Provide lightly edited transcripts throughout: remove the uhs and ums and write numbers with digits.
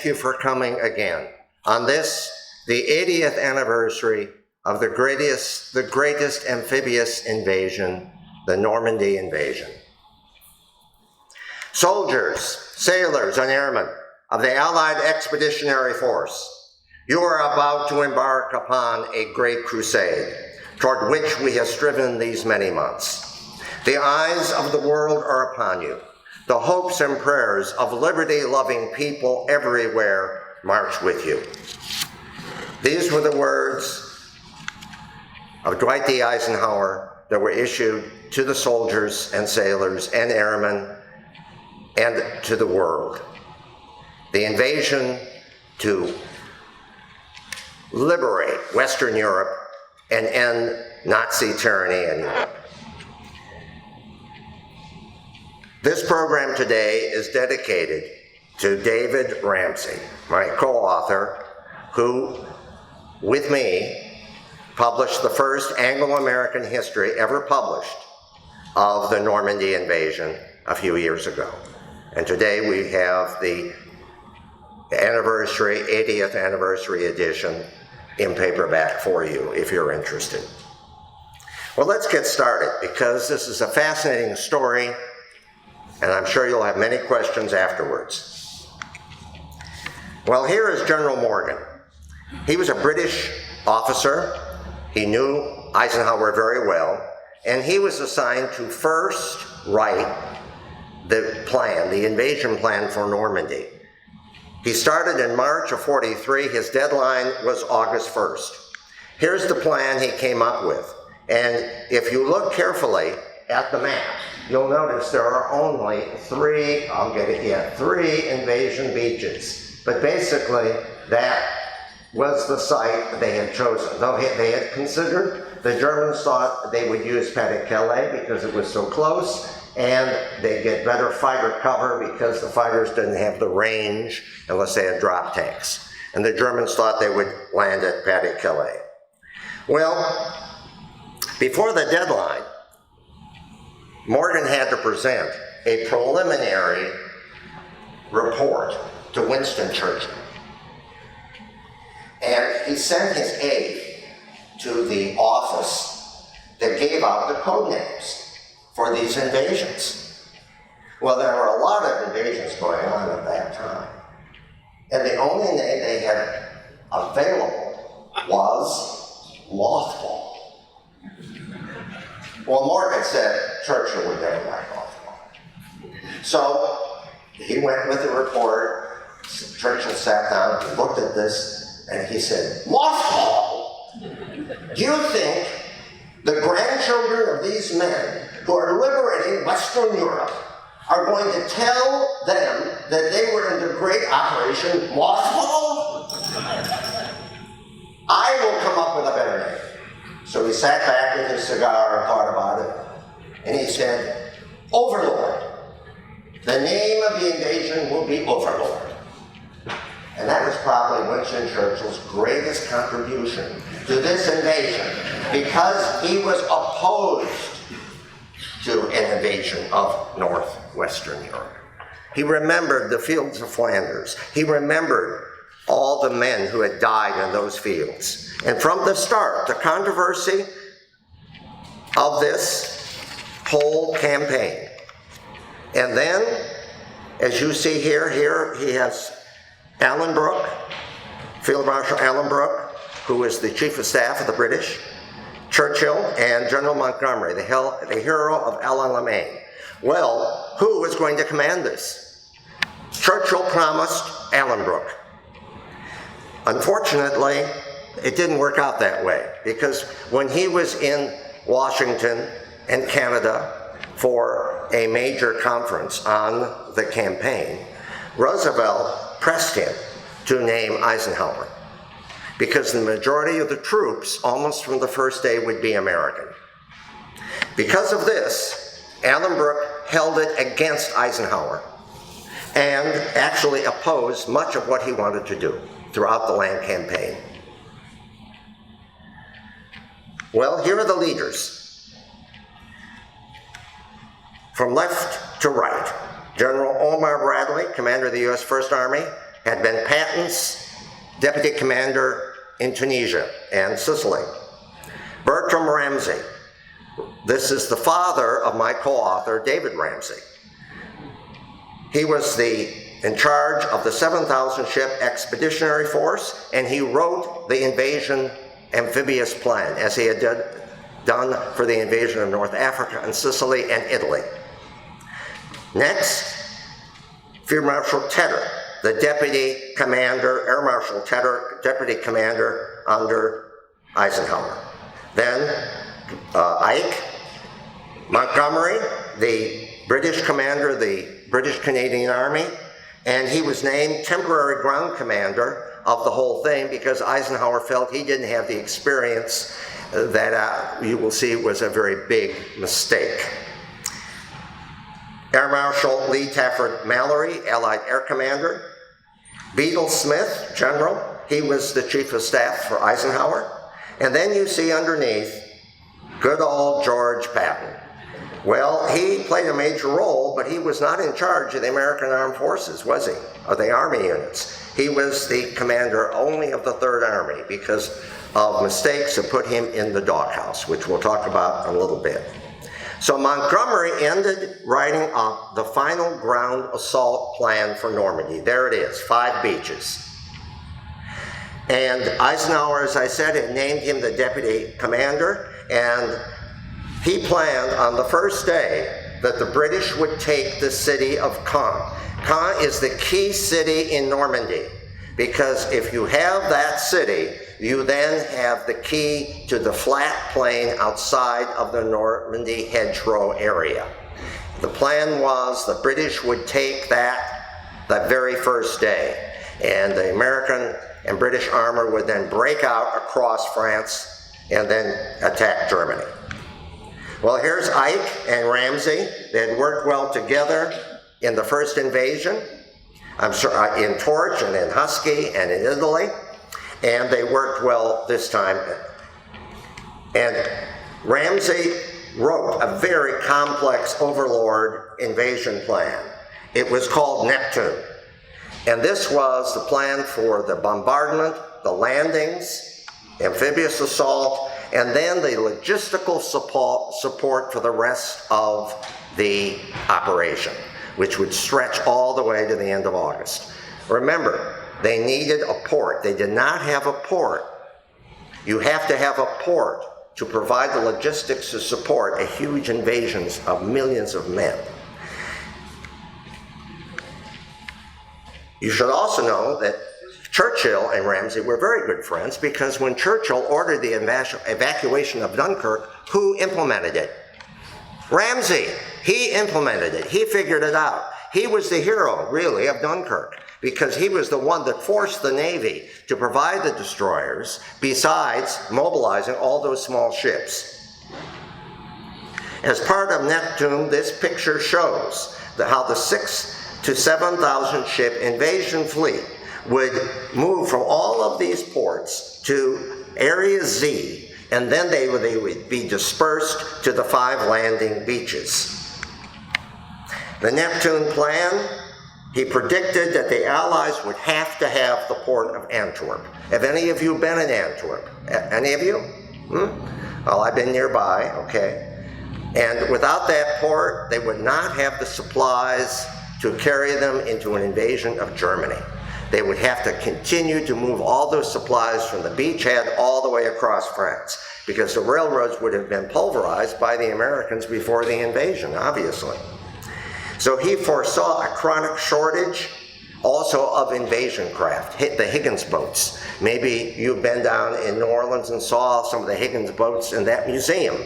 thank you for coming again on this, the 80th anniversary of the greatest amphibious invasion, the Normandy invasion. Soldiers, sailors, and airmen of the Allied Expeditionary Force, you are about to embark upon a great crusade toward which we have striven these many months. The eyes of the world are upon you. The hopes and prayers of liberty-loving people everywhere march with you. These were the words of Dwight D. Eisenhower that were issued to the soldiers and sailors and airmen and to the world. The invasion to liberate Western Europe and end Nazi tyranny in Europe. This program today is dedicated to David Ramsey, my co-author, who, with me, published the first Anglo-American history ever published of the Normandy invasion a few years ago. And today we have the 80th anniversary edition in paperback for you, if you're interested. Well, let's get started, because this is a fascinating story, and I'm sure you'll have many questions afterwards. Well, here is General Morgan. He was a British officer. He knew Eisenhower very well, and he was assigned to first write the invasion plan for Normandy. He started in March of '43. His deadline was August 1st. Here's the plan he came up with. And if you look carefully at the map, you'll notice there are only three invasion beaches. But basically, that was the site they had chosen. Though they had considered, the Germans thought they would use Pas-de-Calais because it was so close, and they'd get better fighter cover because the fighters didn't have the range unless they had drop tanks. And the Germans thought they would land at Pas-de-Calais. Well, before the deadline, Morgan had to present a preliminary report to Winston Churchill. And he sent his aide to the office that gave out the code names for these invasions. Well, there were a lot of invasions going on at that time. And the only name they had available was Mothball. Well, Morgan said Churchill would never like Mothball. So he went with the report. Churchill sat down, he looked at this, and he said, "Mothball? Do you think the grandchildren of these men who are liberating Western Europe are going to tell them that they were in the great Operation Mothball? I will come up with a better name." So he sat back with his cigar and thought about it, and he said, "Overlord. The name of the invasion will be Overlord." And that was probably Winston Churchill's greatest contribution to this invasion, because he was opposed to an invasion of northwestern Europe. He remembered the fields of Flanders. He remembered all the men who had died in those fields. And from the start, the controversy of this whole campaign. And then, as you see here he has Alan Brooke, Field Marshal Alan Brooke, who was the Chief of Staff of the British, Churchill, and General Montgomery, the hero of El Alamein. Well, who was going to command this? Churchill promised Alan Brooke. Unfortunately, it didn't work out that way, because when he was in Washington and Canada for a major conference on the campaign, Roosevelt pressed him to name Eisenhower, because the majority of the troops, almost from the first day, would be American. Because of this, Alan Brooke held it against Eisenhower and actually opposed much of what he wanted to do throughout the land campaign. Well, here are the leaders. From left to right, General Omar Bradley, commander of the U.S. First Army, had been Patton's deputy commander in Tunisia and Sicily. Bertram Ramsay, this is the father of my co-author, David Ramsay. He was in charge of the 7,000 ship expeditionary force, and he wrote the invasion amphibious plan, as he had done for the invasion of North Africa and Sicily and Italy. Next, Field Marshal Tedder, the deputy commander, Air Marshal Tedder, deputy commander under Eisenhower. Then Ike Montgomery, the British commander of the British Canadian Army, and he was named temporary ground commander of the whole thing because Eisenhower felt he didn't have the experience that you will see was a very big mistake. Air Marshal Lee Tafford Mallory, Allied Air Commander. Beadle Smith, General, he was the Chief of Staff for Eisenhower. And then you see underneath, good old George Patton. Well, he played a major role, but he was not in charge of the American Armed Forces, was he? Or the Army units. He was the commander only of the Third Army because of mistakes that put him in the doghouse, which we'll talk about in a little bit. So Montgomery ended writing up the final ground assault plan for Normandy. There it is, 5 beaches. And Eisenhower, as I said, had named him the deputy commander, and he planned on the first day that the British would take the city of Caen. Caen is the key city in Normandy, because if you have that city, you then have the key to the flat plain outside of the Normandy hedgerow area. The plan was the British would take that the very first day, and the American and British armor would then break out across France and then attack Germany. Well, here's Ike and Ramsay. They had worked well together in the first invasion, in Torch and in Husky and in Italy, and they worked well this time. And Ramsay wrote a very complex overlord invasion plan. It was called Neptune. And this was the plan for the bombardment, the landings, amphibious assault, and then the logistical support for the rest of the operation, which would stretch all the way to the end of August. Remember, they needed a port. They did not have a port. You have to have a port to provide the logistics to support a huge invasion of millions of men. You should also know that Churchill and Ramsay were very good friends, because when Churchill ordered the evacuation of Dunkirk, who implemented it? Ramsay. He implemented it. He figured it out. He was the hero, really, of Dunkirk, because he was the one that forced the Navy to provide the destroyers, besides mobilizing all those small ships. As part of Neptune, this picture shows how the 6,000 to 7,000 ship invasion fleet would move from all of these ports to Area Z, and then they would be dispersed to the 5 landing beaches. The Neptune plan, he predicted that the Allies would have to have the port of Antwerp. Have any of you been in Antwerp? Any of you? Well, I've been nearby, okay. And without that port, they would not have the supplies to carry them into an invasion of Germany. They would have to continue to move all those supplies from the beachhead all the way across France, because the railroads would have been pulverized by the Americans before the invasion, obviously. So he foresaw a chronic shortage also of invasion craft, the Higgins boats. Maybe you've been down in New Orleans and saw some of the Higgins boats in that museum.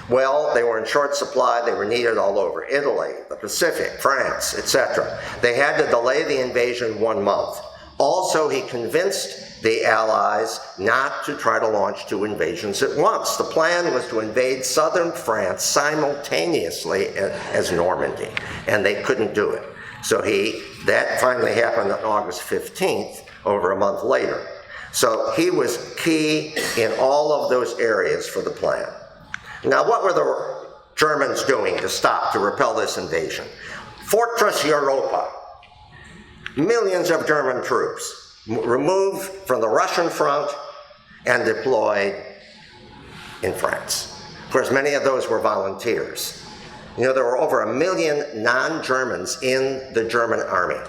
Well, they were in short supply. They were needed all over Italy, the Pacific, France, etc. They had to delay the invasion 1 month. Also, he convinced the Allies not to try to launch 2 invasions at once. The plan was to invade southern France simultaneously as Normandy, and they couldn't do it. So that finally happened on August 15th, over a month later. So he was key in all of those areas for the plan. Now, what were the Germans doing to repel this invasion? Fortress Europa. millions of German troops removed from the Russian front and deployed in France. Of course, many of those were volunteers. You know, there were over 1 million non-Germans in the German army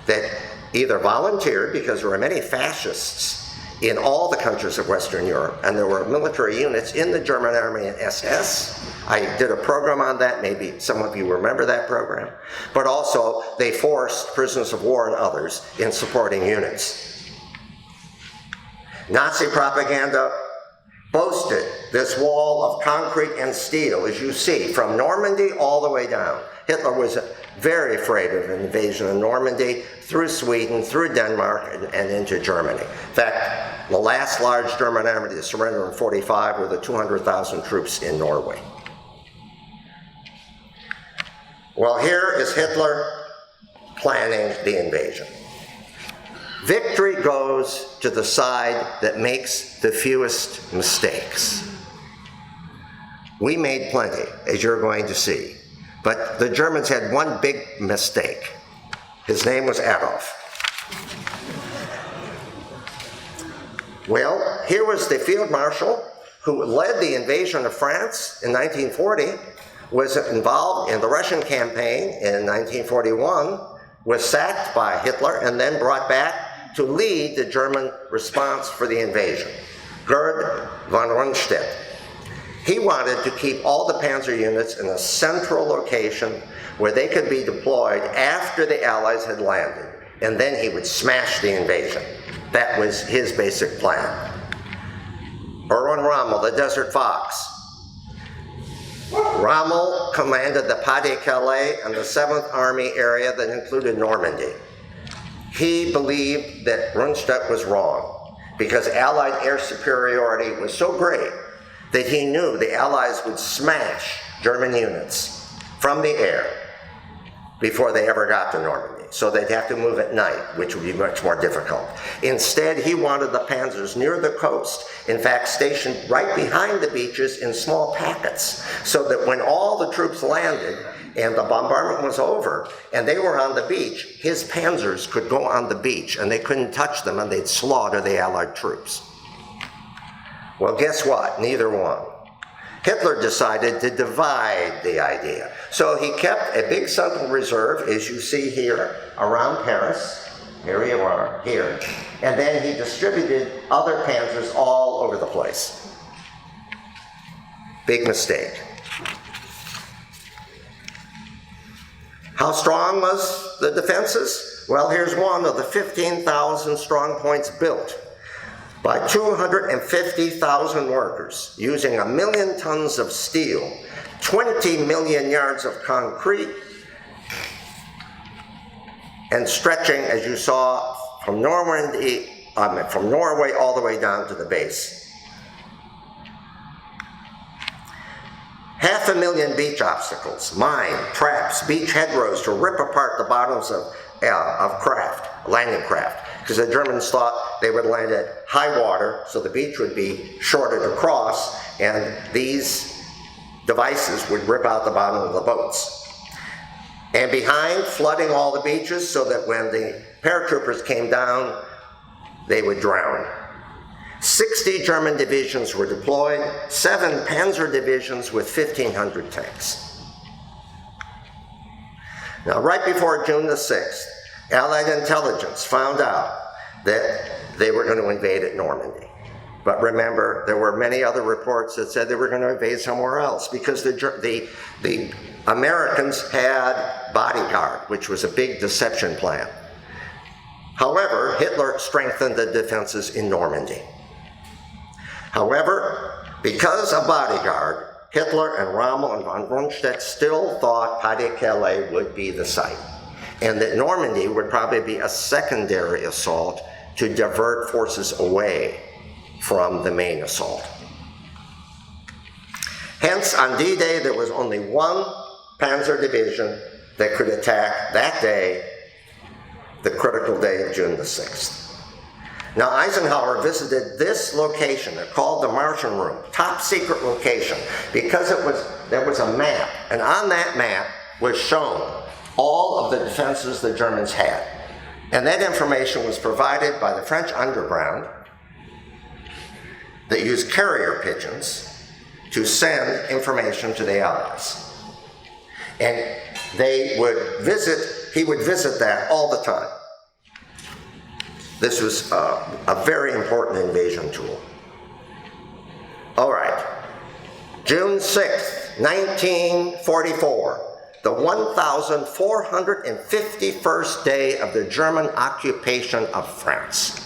that either volunteered, because there were many fascists in all the countries of Western Europe, and there were military units in the German army and SS. I did a program on that, maybe some of you remember that program. But also, they forced prisoners of war and others in supporting units. Nazi propaganda boasted this wall of concrete and steel, as you see, from Normandy all the way down. Hitler was very afraid of an invasion of Normandy, through Sweden, through Denmark, and into Germany. In fact, the last large German army to surrender in 1945 were the 200,000 troops in Norway. Well, here is Hitler planning the invasion. Victory goes to the side that makes the fewest mistakes. We made plenty, as you're going to see. But the Germans had one big mistake. His name was Adolf. Well, here was the field marshal who led the invasion of France in 1940, was involved in the Russian campaign in 1941, was sacked by Hitler, and then brought back to lead the German response for the invasion, Gerd von Rundstedt. He wanted to keep all the panzer units in a central location where they could be deployed after the Allies had landed, and then he would smash the invasion. That was his basic plan. Erwin Rommel, the Desert Fox. Rommel commanded the Pas-de-Calais and the 7th Army area that included Normandy. He believed that Rundstedt was wrong because Allied air superiority was so great that he knew the Allies would smash German units from the air before they ever got to Normandy. So they'd have to move at night, which would be much more difficult. Instead, he wanted the panzers near the coast, in fact, stationed right behind the beaches in small packets, so that when all the troops landed and the bombardment was over and they were on the beach, his panzers could go on the beach and they couldn't touch them and they'd slaughter the Allied troops. Well, guess what? Neither one. Hitler decided to divide the idea. So he kept a big central reserve, as you see here, around Paris. Here you are, here. And then he distributed other panzers all over the place. Big mistake. How strong was the defenses? Well, here's one of the 15,000 strong points built by 250,000 workers, using 1 million tons of steel, 20 million yards of concrete, and stretching, as you saw, from Normandy, from Norway all the way down to the base. 500,000 beach obstacles, mine, traps, beach hedgerows to rip apart the bottoms of craft, landing craft, because the Germans thought they would land at high water, so the beach would be shorted across, and these devices would rip out the bottom of the boats. And behind, flooding all the beaches so that when the paratroopers came down, they would drown. 60 German divisions were deployed, 7 panzer divisions with 1,500 tanks. Now, right before June the 6th, Allied intelligence found out that they were going to invade at Normandy. But remember, there were many other reports that said they were going to invade somewhere else because the Americans had Bodyguard, which was a big deception plan. However, Hitler strengthened the defenses in Normandy. However, because of Bodyguard, Hitler and Rommel and von Rundstedt still thought Pas-de-Calais would be the site, and that Normandy would probably be a secondary assault to divert forces away from the main assault. Hence, on D-Day, there was only one panzer division that could attack that day, the critical day of June the 6th. Now, Eisenhower visited this location, they're called the Martian Room, top secret location, because there was a map, and on that map was shown all of the defenses the Germans had. And that information was provided by the French underground that used carrier pigeons to send information to the Allies. And he would visit that all the time. This was a very important invasion tool. All right, June 6th, 1944, the 1,451st day of the German occupation of France.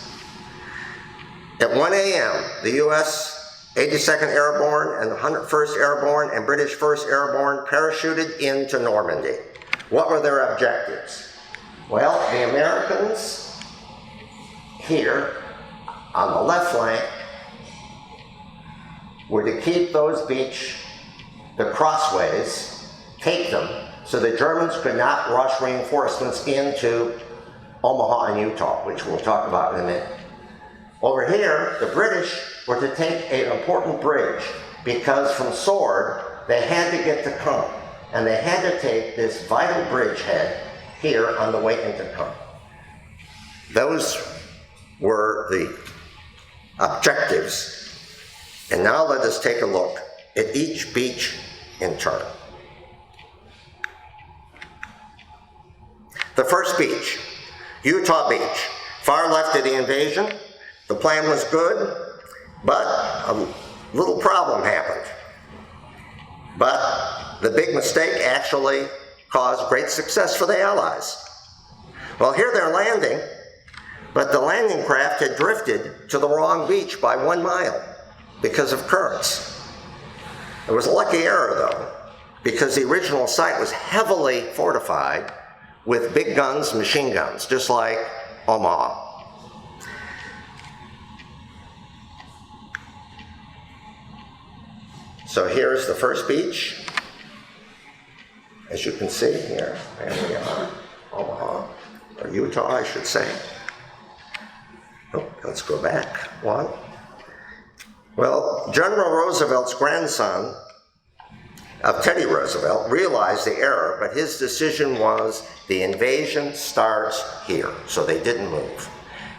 At 1 a.m., the U.S. 82nd Airborne and the 101st Airborne and British 1st Airborne parachuted into Normandy. What were their objectives? Well, the Americans here on the left flank were to keep those the crossways, take them, so the Germans could not rush reinforcements into Omaha and Utah, which we'll talk about in a minute. Over here, the British were to take an important bridge, because from Sword, they had to get to Caen, and they had to take this vital bridgehead here on the way into Caen. Those were the objectives. And now let us take a look at each beach in turn. The first beach, Utah Beach, far left of the invasion. The plan was good, but a little problem happened. But the big mistake actually caused great success for the Allies. Well, here they're landing, but the landing craft had drifted to the wrong beach by 1 mile because of currents. It was a lucky error, though, because the original site was heavily fortified with big guns, machine guns, just like Omaha. So here's the first beach. As you can see here, there we are, Omaha, or Utah, I should say. Oh, let's go back one. Well, General Roosevelt's grandson of Teddy Roosevelt realized the error, but his decision was the invasion starts here, so they didn't move.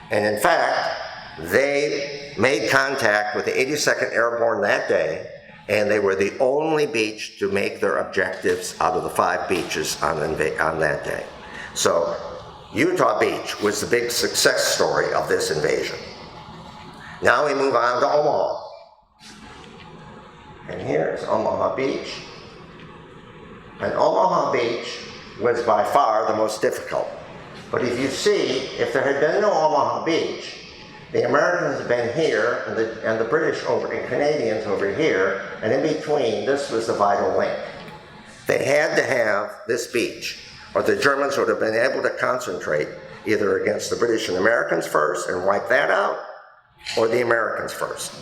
And in fact, they made contact with the 82nd Airborne that day, and they were the only beach to make their objectives out of the 5 beaches on that day. So Utah Beach was the big success story of this invasion. Now we move on to Omaha. And here's Omaha Beach. And Omaha Beach was by far the most difficult. But if you see, if there had been no Omaha Beach, the Americans had been here, and the British and Canadians over here, and in between, this was the vital link. They had to have this beach, or the Germans would have been able to concentrate either against the British and Americans first and wipe that out, or the Americans first.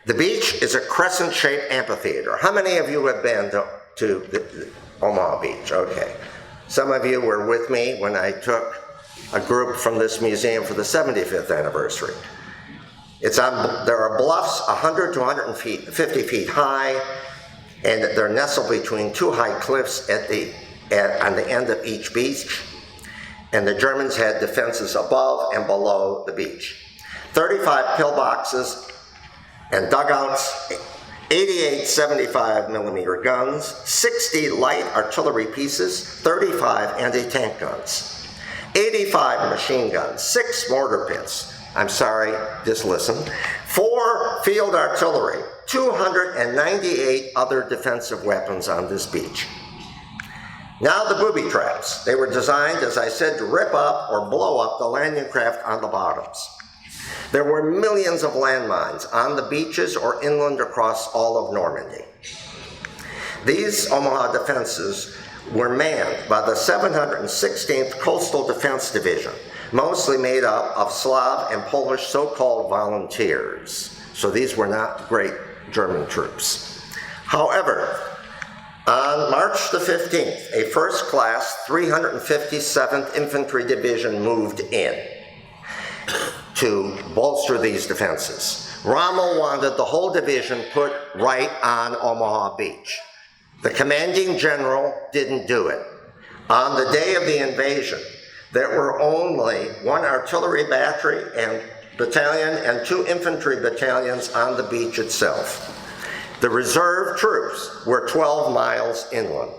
The beach is a crescent-shaped amphitheater. How many of you have been to the Omaha Beach? Okay. Some of you were with me when I took a group from this museum for the 75th anniversary. There are bluffs 100 to 150 feet high, and they're nestled between 2 high cliffs on the end of each beach. And the Germans had defenses above and below the beach. 35 pillboxes and dugouts, 88 75mm guns, 60 light artillery pieces, 35 anti-tank guns, 85 machine guns, 6 mortar pits, I'm sorry, just listen, 4 field artillery, 298 other defensive weapons on this beach. Now the booby traps. They were designed, as I said, to rip up or blow up the landing craft on the bottoms. There were millions of landmines on the beaches or inland across all of Normandy. These Omaha defenses were manned by the 716th Coastal Defense Division, mostly made up of Slav and Polish so-called volunteers. So these were not great German troops. However, on March the 15th, a first-class 357th Infantry Division moved in to bolster these defenses. Rommel wanted the whole division put right on Omaha Beach. The commanding general didn't do it. On the day of the invasion, there were only one artillery battery and battalion and 2 infantry battalions on the beach itself. The reserve troops were 12 miles inland.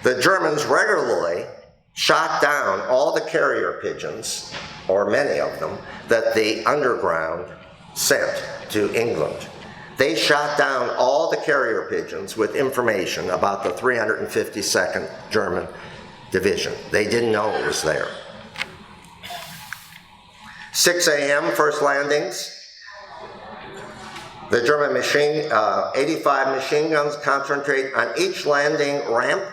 The Germans regularly shot down all the carrier pigeons, or many of them, that the underground sent to England. They shot down all the carrier pigeons with information about the 352nd German Division. They didn't know it was there. 6 a.m., first landings. The German 85 machine guns concentrate on each landing ramp.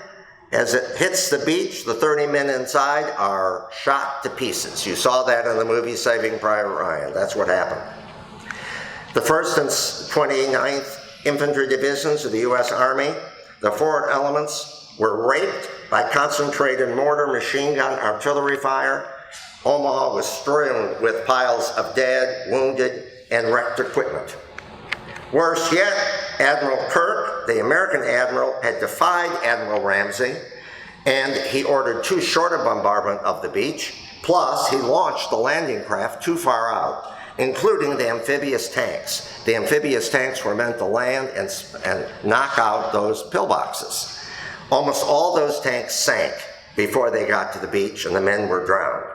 As it hits the beach, the 30 men inside are shot to pieces. You saw that in the movie Saving Private Ryan. That's what happened. The 1st and 29th Infantry Divisions of the U.S. Army, the forward elements were raped by concentrated mortar, machine gun, artillery fire. Omaha was strewn with piles of dead, wounded, and wrecked equipment. Worse yet, Admiral Kirk, the American admiral, had defied Admiral Ramsey, and he ordered too short a bombardment of the beach, plus he launched the landing craft too far out, including the amphibious tanks. The amphibious tanks were meant to land and knock out those pillboxes. Almost all those tanks sank before they got to the beach, and the men were drowned.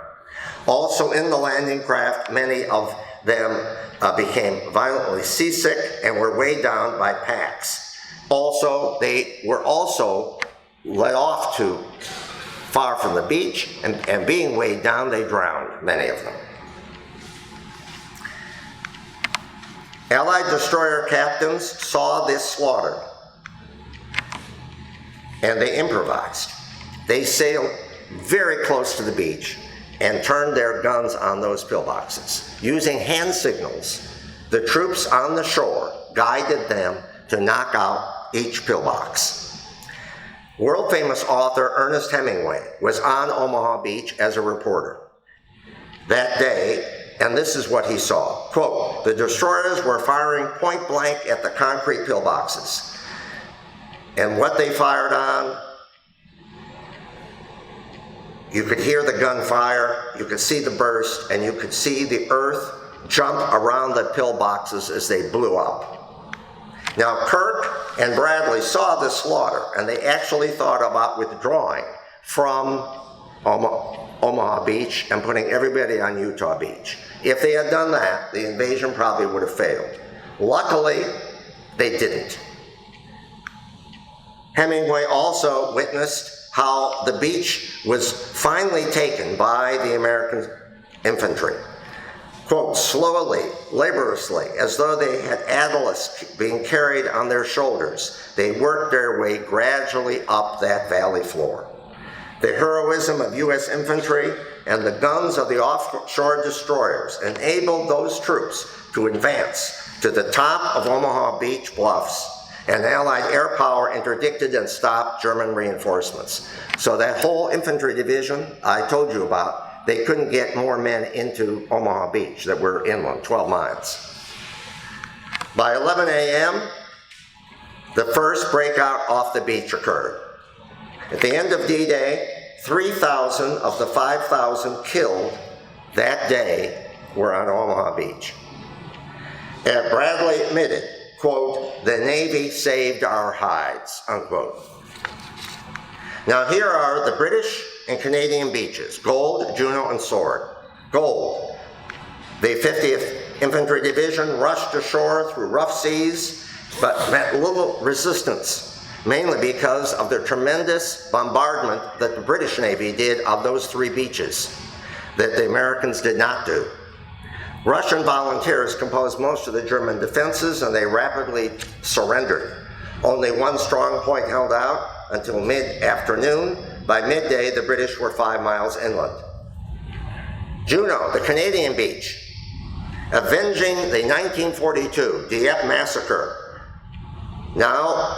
Also in the landing craft, many of them became violently seasick and were weighed down by packs. Also, they were also let off too far from the beach, and being weighed down, they drowned, many of them. Allied destroyer captains saw this slaughter, and they improvised. They sailed very close to the beach and turned their guns on those pillboxes. Using hand signals, the troops on the shore guided them to knock out each pillbox. World-famous author Ernest Hemingway was on Omaha Beach as a reporter that day, and this is what he saw. Quote, "The destroyers were firing point blank at the concrete pillboxes, and what they fired on, you could hear the gunfire, you could see the burst, and you could see the earth jump around the pillboxes as they blew up." Now, Kirk and Bradley saw this slaughter, and they actually thought about withdrawing from Omaha Beach and putting everybody on Utah Beach. If they had done that, the invasion probably would have failed. Luckily, they didn't. Hemingway also witnessed how the beach was finally taken by the American infantry. Quote, "Slowly, laboriously, as though they had adults being carried on their shoulders, they worked their way gradually up that valley floor. The heroism of U.S. infantry and the guns of the offshore destroyers enabled those troops to advance to the top of Omaha Beach bluffs, and Allied air power interdicted and stopped German reinforcements." So that whole infantry division I told you about, they couldn't get more men into Omaha Beach that were inland, 12 miles. By 11 a.m., the first breakout off the beach occurred. At the end of D-Day, 3,000 of the 5,000 killed that day were on Omaha Beach. And Bradley admitted, quote, "The Navy saved our hides," unquote. Now here are the British and Canadian beaches, Gold, Juno, and Sword. Gold, the 50th Infantry Division rushed ashore through rough seas, but met little resistance, mainly because of the tremendous bombardment that the British Navy did of those 3 beaches that the Americans did not do. Russian volunteers composed most of the German defenses, and they rapidly surrendered. Only one strong point held out until mid-afternoon. By midday, the British were 5 miles inland. Juno, the Canadian beach, avenging the 1942 Dieppe massacre. Now,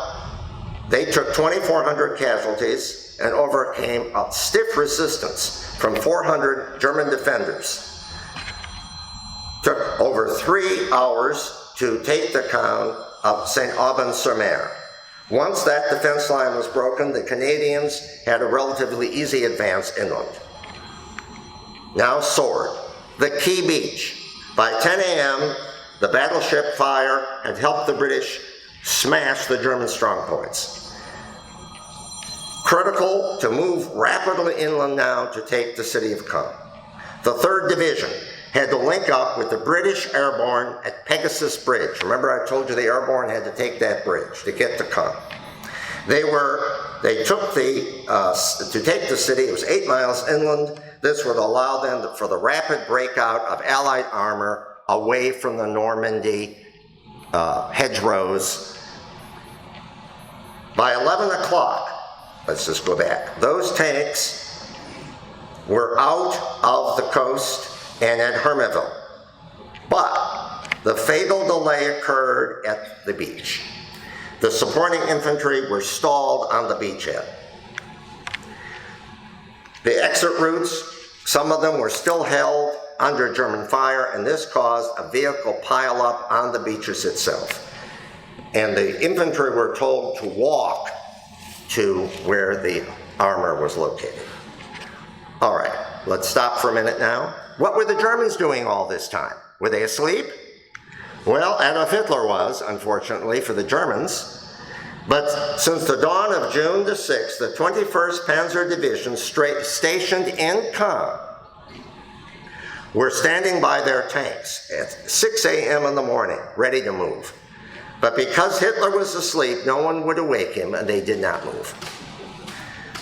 they took 2,400 casualties and overcame a stiff resistance from 400 German defenders Took over 3 hours to take the town of St. Aubin-sur-Mer. Once that defense line was broken, the Canadians had a relatively easy advance inland. Now Sword, the key beach. By 10 a.m., the battleship fire had helped the British smash the German strongpoints. Critical to move rapidly inland now to take the city of Caen. The 3rd Division had to link up with the British Airborne at Pegasus Bridge. Remember I told you the Airborne had to take that bridge to get to Caen. They took to take the city, it was 8 miles inland. This would allow them for the rapid breakout of Allied armor away from the Normandy hedgerows. By 11 o'clock, let's just go back, those tanks were out of the coast and at Hermeville. But the fatal delay occurred at the beach. The supporting infantry were stalled on the beachhead. The exit routes, some of them were still held under German fire, and this caused a vehicle pileup on the beaches itself. And the infantry were told to walk to where the armor was located. All right, let's stop for a minute now. What were the Germans doing all this time? Were they asleep? Well, Adolf Hitler was, unfortunately, for the Germans. But since the dawn of June the 6th, the 21st Panzer Division stationed in Caen were standing by their tanks at 6 a.m. in the morning, ready to move. But because Hitler was asleep, no one would awake him, and they did not move.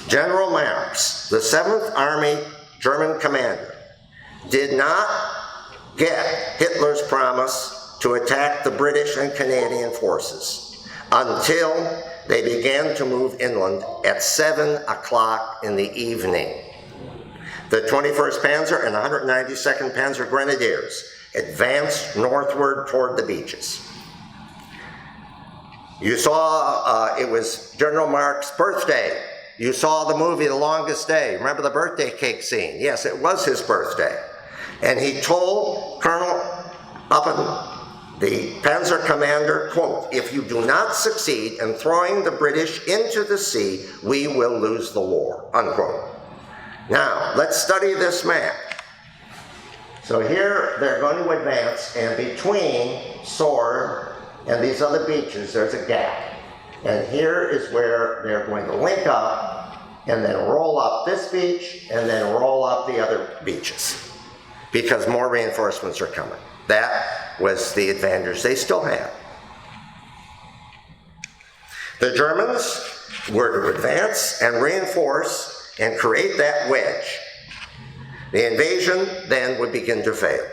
General Marx, the 7th Army German commander, did not get Hitler's promise to attack the British and Canadian forces until they began to move inland at 7 o'clock in the evening. The 21st Panzer and 192nd Panzer Grenadiers advanced northward toward the beaches. You saw, it was General Marx's birthday. You saw the movie The Longest Day. Remember the birthday cake scene? Yes, it was his birthday. And he told Colonel Uppen, the Panzer commander, quote, "If you do not succeed in throwing the British into the sea, we will lose the war," unquote. Now, let's study this map. So here they're going to advance, and between Sword and these other beaches, there's a gap. And here is where they're going to link up and then roll up this beach and then roll up the other beaches because more reinforcements are coming. That was the advantage they still had. The Germans were to advance and reinforce and create that wedge. The invasion then would begin to fail.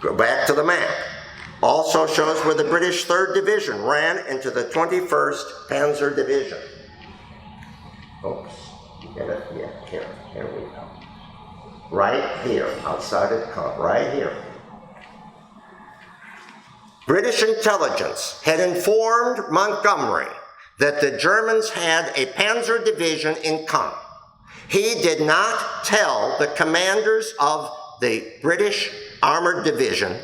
Go back to the map. Also shows where the British 3rd Division ran into the 21st Panzer Division. Oops, you get it? Yeah, here we go. Right here, outside of Caen, right here. British intelligence had informed Montgomery that the Germans had a Panzer Division in Caen. He did not tell the commanders of the British Armored Division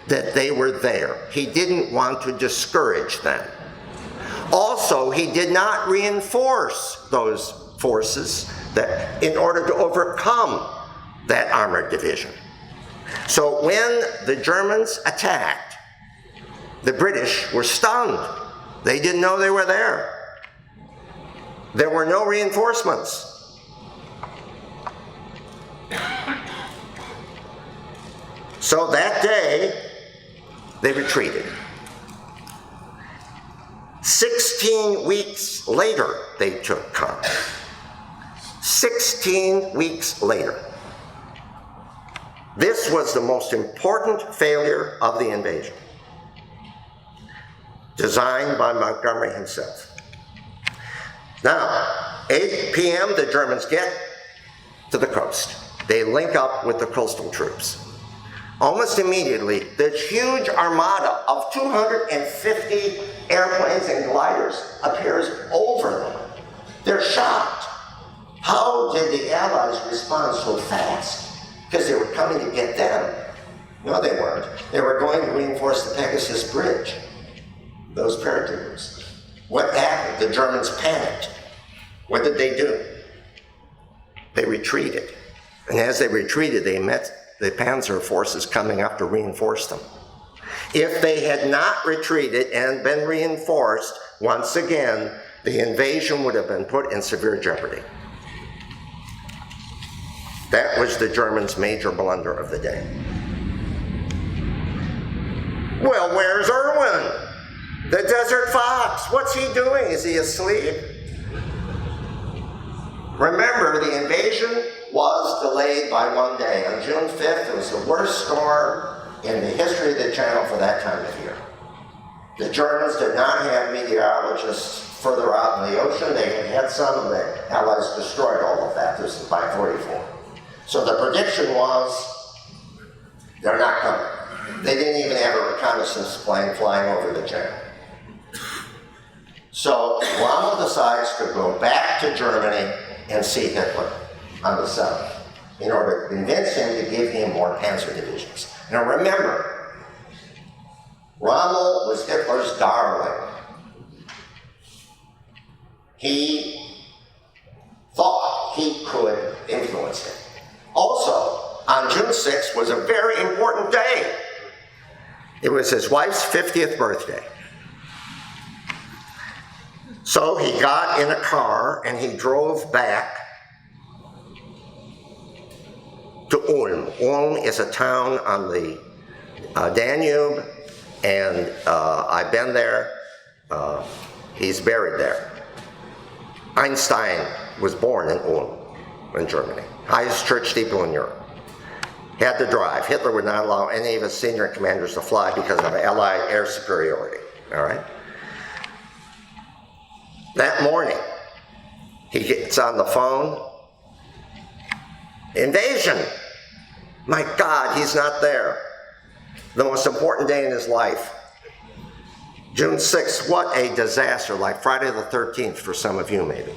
that they were there. He didn't want to discourage them. Also, he did not reinforce those forces that in order to overcome that armored division. So when the Germans attacked, the British were stunned. They didn't know they were there. There were no reinforcements. So that day, they retreated. 16 weeks later, they took Caen. 16 weeks later. This was the most important failure of the invasion, designed by Montgomery himself. Now, 8 p.m., the Germans get to the coast. They link up with the coastal troops. Almost immediately, this huge armada of 250 airplanes and gliders appears over them. They're shocked. How did the Allies respond so fast? Because they were coming to get them. No, they weren't. They were going to reinforce the Pegasus Bridge, those paratroopers. What happened? The Germans panicked. What did they do? They retreated. And as they retreated, they met the Panzer forces coming up to reinforce them. If they had not retreated and been reinforced, once again, the invasion would have been put in severe jeopardy. That was the Germans' major blunder of the day. Well, where's Irwin? The Desert Fox, what's he doing? Is he asleep? Remember, the invasion was delayed by one day. On June 5th, it was the worst storm in the history of the Channel for that time of year. The Germans did not have meteorologists further out in the ocean. They had some, and the Allies destroyed all of that. This is by 44. So the prediction was, they're not coming. They didn't even have a reconnaissance plane flying over the Channel. So Rommel decides to go back to Germany and see Hitler on the 7th in order to convince him to give him more panzer divisions. Now remember, Rommel was Hitler's darling. He thought he could influence him. Also, on June 6th was a very important day. It was his wife's 50th birthday. So he got in a car and he drove back to Ulm. Ulm is a town on the Danube, and I've been there. He's buried there. Einstein was born in Ulm, in Germany. Highest church steeple in Europe. Had to drive. Hitler would not allow any of his senior commanders to fly because of Allied air superiority. All right? That morning, he gets on the phone. Invasion! My God, he's not there. The most important day in his life. June 6th, what a disaster, like Friday the 13th for some of you maybe.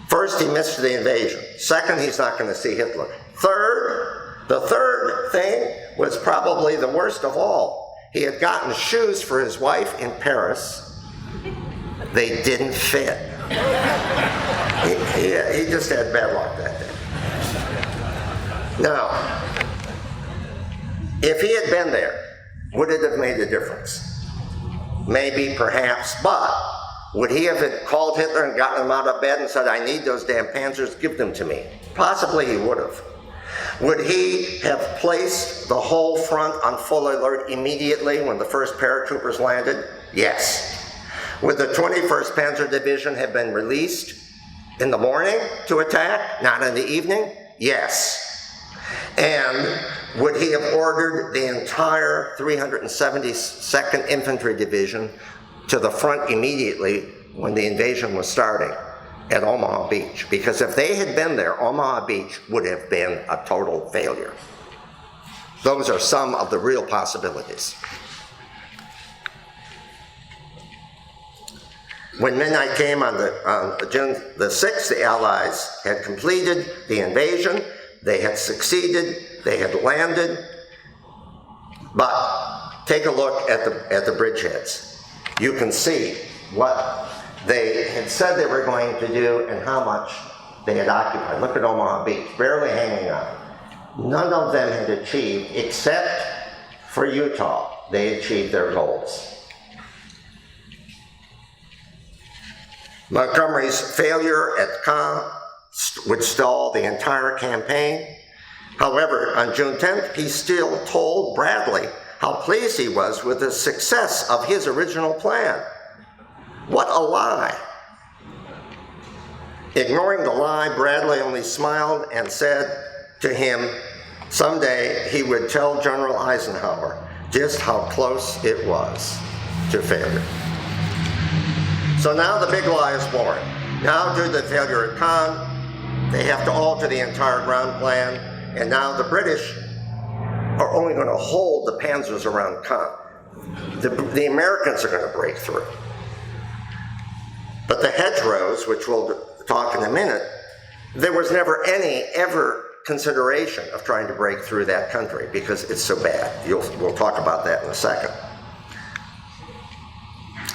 First, he missed the invasion. Second, he's not going to see Hitler. Third, the third thing was probably the worst of all. He had gotten shoes for his wife in Paris. They didn't fit. He just had bad luck that day. Now, if he had been there, would it have made a difference? Maybe, perhaps, but would he have called Hitler and gotten him out of bed and said, I need those damn panzers, give them to me? Possibly he would have. Would he have placed the whole front on full alert immediately when the first paratroopers landed? Yes. Would the 21st Panzer Division have been released in the morning to attack, not in the evening? Yes. And would he have ordered the entire 372nd Infantry Division to the front immediately when the invasion was starting at Omaha Beach? Because if they had been there, Omaha Beach would have been a total failure. Those are some of the real possibilities. When midnight came on June the 6th, the Allies had completed the invasion. They had succeeded. They had landed. But take a look at the bridgeheads. You can see what they had said they were going to do and how much they had occupied. Look at Omaha Beach, barely hanging on. None of them had achieved, except for Utah. They achieved their goals. Montgomery's failure at Caen would stall the entire campaign. However, on June 10th, he still told Bradley how pleased he was with the success of his original plan. What a lie. Ignoring the lie, Bradley only smiled and said to him someday he would tell General Eisenhower just how close it was to failure. So now the big lie is born. Now, due to the failure at Caen, they have to alter the entire ground plan, and now the British are only going to hold the panzers around Caen. The Americans are going to break through. But the hedgerows, which we'll talk in a minute, there was never any ever consideration of trying to break through that country because it's so bad. We'll talk about that in a second.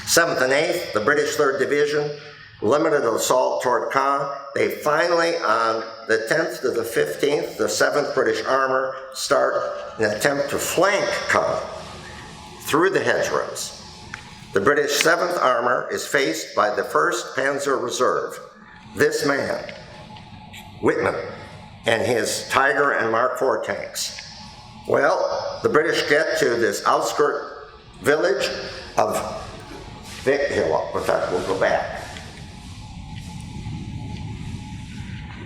7th and 8th, the British 3rd Division, limited assault toward Caen. They finally, on the 10th to the 15th, the 7th British Armour start an attempt to flank Caen through the hedgerows. The British 7th Armour is faced by the 1st Panzer Reserve. This man, Whitman, and his Tiger and Mark IV tanks. Well, the British get to this outskirt village of Hill. In fact, we'll go back.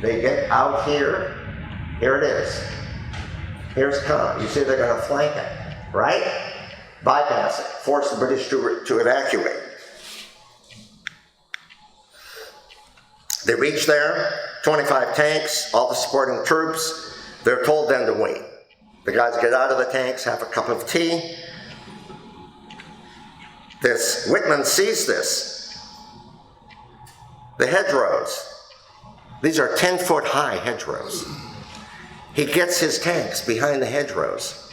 They get out here. Here it is. Here's Caen. You see they're going to flank it, right? Bypass it. Force the British to evacuate. They reach there, 25 tanks, all the supporting troops. They're told then to wait. The guys get out of the tanks, have a cup of tea. This Whitman sees this. The hedgerows. These are 10-foot high hedgerows. He gets his tanks behind the hedgerows,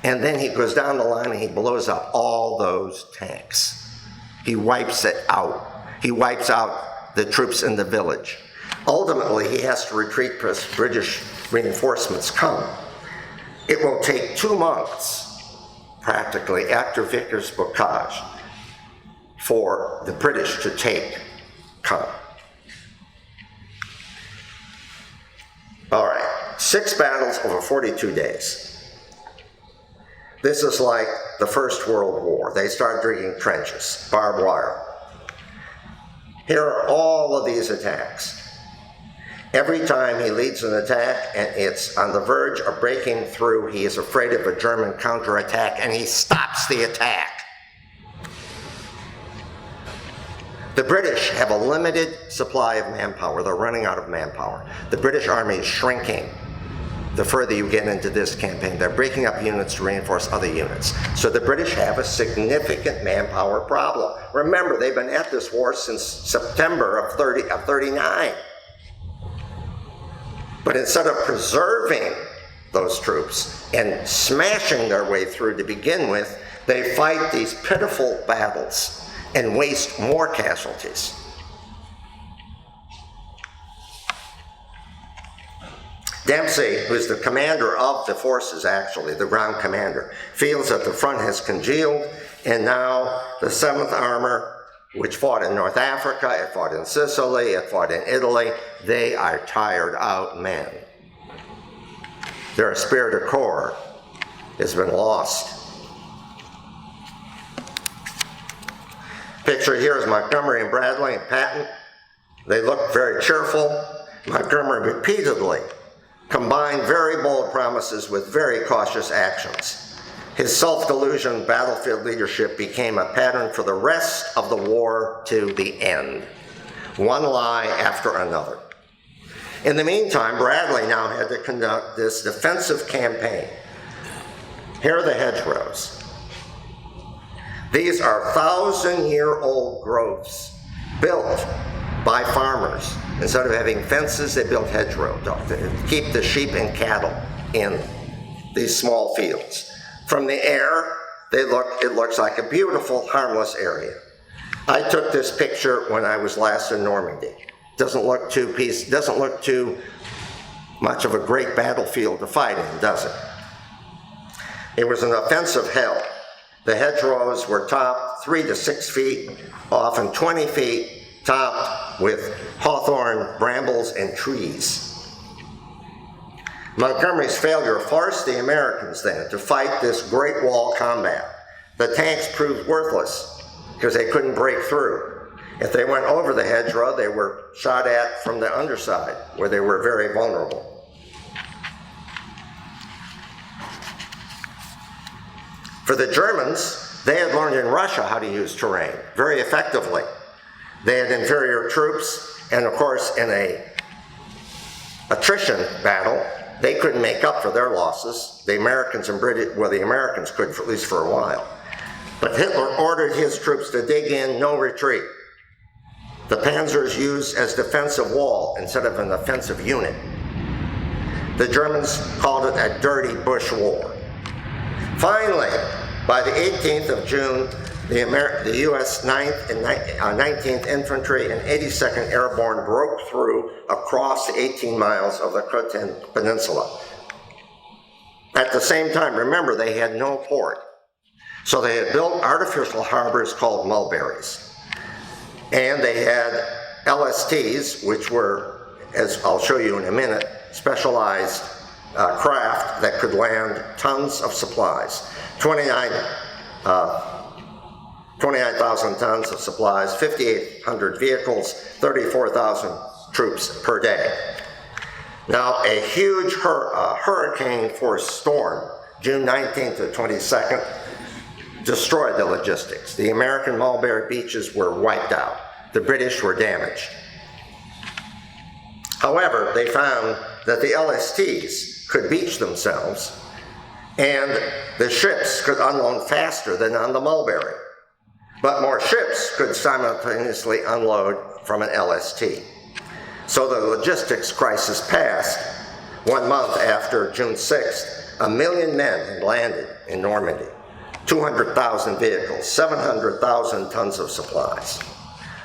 and then he goes down the line and he blows up all those tanks. He wipes it out. He wipes out the troops in the village. Ultimately, he has to retreat because British reinforcements come. It will take 2 months, practically, after Victor's Bocage, for the British to take Caen. All right, 6 battles over 42 days. This is like the First World War. They start digging trenches, barbed wire. Here are all of these attacks. Every time he leads an attack and it's on the verge of breaking through, he is afraid of a German counterattack and he stops the attack. The British have a limited supply of manpower. They're running out of manpower. The British Army is shrinking the further you get into this campaign. They're breaking up units to reinforce other units. So the British have a significant manpower problem. Remember, they've been at this war since September of 39. But instead of preserving those troops and smashing their way through to begin with, they fight these pitiful battles and waste more casualties. Dempsey, who's the commander of the forces, actually, the ground commander, feels that the front has congealed, and now the 7th Armour, which fought in North Africa, it fought in Sicily, it fought in Italy, they are tired out men. Their esprit de corps has been lost. Pictured here is Montgomery and Bradley and Patton. They look very cheerful. Montgomery repeatedly combined very bold promises with very cautious actions. His self-delusion, battlefield leadership became a pattern for the rest of the war to the end. One lie after another. In the meantime, Bradley now had to conduct this defensive campaign. Here are the hedgerows. These are 1,000-year-old growths built by farmers. Instead of having fences, they built hedgerows to keep the sheep and cattle in these small fields. From the air, it looks like a beautiful, harmless area. I took this picture when I was last in Normandy. Doesn't look too much of a great battlefield to fight in, does it? It was an offensive hell. The hedgerows were topped 3 to 6 feet, often 20 feet, topped with hawthorn, brambles, and trees. Montgomery's failure forced the Americans then to fight this Great Wall combat. The tanks proved worthless because they couldn't break through. If they went over the hedgerow, they were shot at from the underside, where they were very vulnerable. For the Germans, they had learned in Russia how to use terrain very effectively. They had inferior troops, and of course, in an attrition battle, they couldn't make up for their losses. The Americans and British, well, the Americans could, at least for a while. But Hitler ordered his troops to dig in, no retreat. The panzers used as defensive wall instead of an offensive unit. The Germans called it a dirty bush war. Finally, by the 18th of June, the U.S. 9th and 19th Infantry and 82nd Airborne broke through across the 18 miles of the Khotan Peninsula. At the same time, remember, they had no port. So they had built artificial harbors called mulberries. And they had LSTs, which were, as I'll show you in a minute, specialized craft that could land tons of supplies. 29,000 tons of supplies, 5,800 vehicles, 34,000 troops per day. Now, a huge hurricane-force storm, June 19th to 22nd, destroyed the logistics. The American mulberry beaches were wiped out. The British were damaged. However, they found that the LSTs could beach themselves, and the ships could unload faster than on the mulberry. But more ships could simultaneously unload from an LST. So the logistics crisis passed. 1 month after June 6th, 1 million men had landed in Normandy, 200,000 vehicles, 700,000 tons of supplies.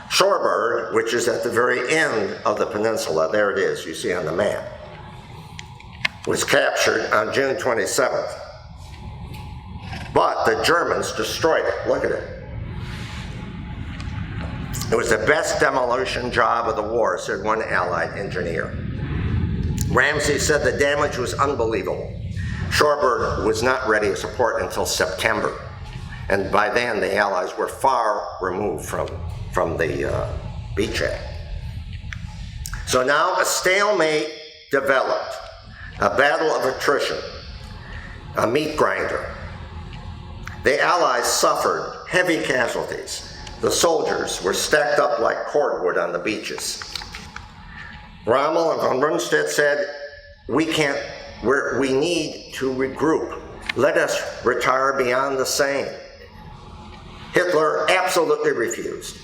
Cherbourg, which is at the very end of the peninsula, there it is, you see on the map, was captured on June 27th. But the Germans destroyed it. Look at it. It was the best demolition job of the war, said one Allied engineer. Ramsey said the damage was unbelievable. Cherbourg was not ready as a port until September. And by then, the Allies were far removed from the beachhead. So now a stalemate developed, a battle of attrition, a meat grinder. The Allies suffered heavy casualties. The soldiers were stacked up like cordwood on the beaches. Rommel and von Rundstedt said, we need to regroup. Let us retire beyond the Seine. Hitler absolutely refused.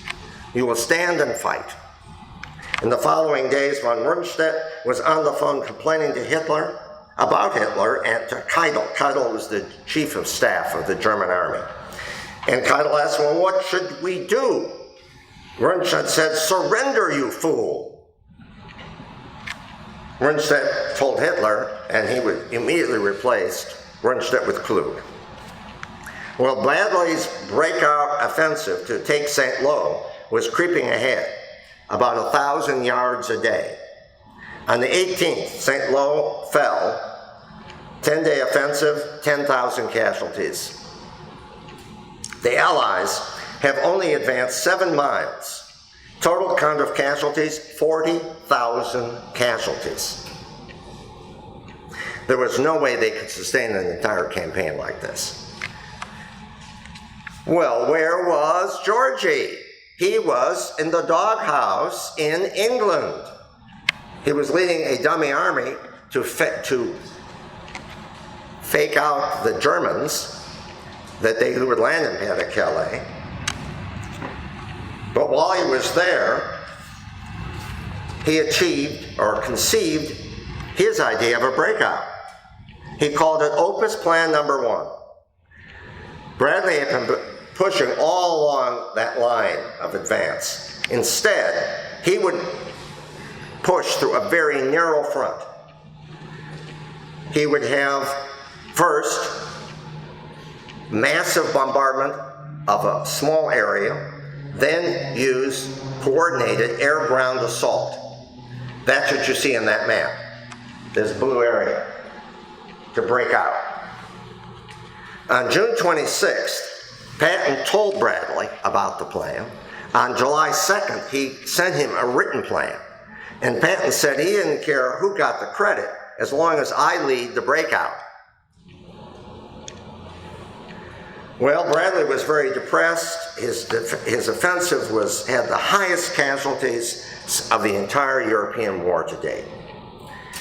You will stand and fight. In the following days, von Rundstedt was on the phone complaining to Hitler, about Hitler, and to Keitel. Keitel was the chief of staff of the German army. And Keitel asked, well, what should we do? Rundstedt said, surrender, you fool. Rundstedt told Hitler, and he was immediately replaced Rundstedt with Klug. Well, Bradley's breakout offensive to take St. Lo was creeping ahead, about 1,000 yards a day. On the 18th, St. Lo fell, 10-day offensive, 10,000 casualties. The Allies have only advanced 7 miles. Total count of casualties, 40,000 casualties. There was no way they could sustain an entire campaign like this. Well, where was Georgie? He was in the doghouse in England. He was leading a dummy army to fake out the Germans that they would land in Pas-de-Calais. But while he was there, he achieved or conceived his idea of a breakout. He called it Opus Plan Number 1. Bradley had been pushing all along that line of advance. Instead, he would push through a very narrow front. He would have, first, massive bombardment of a small area, then use coordinated air-ground assault. That's what you see in that map, this blue area, to break out. On June 26th, Patton told Bradley about the plan. On July 2nd, he sent him a written plan. And Patton said he didn't care who got the credit as long as I lead the breakout. Well, Bradley was very depressed. His offensive had the highest casualties of the entire European war to date.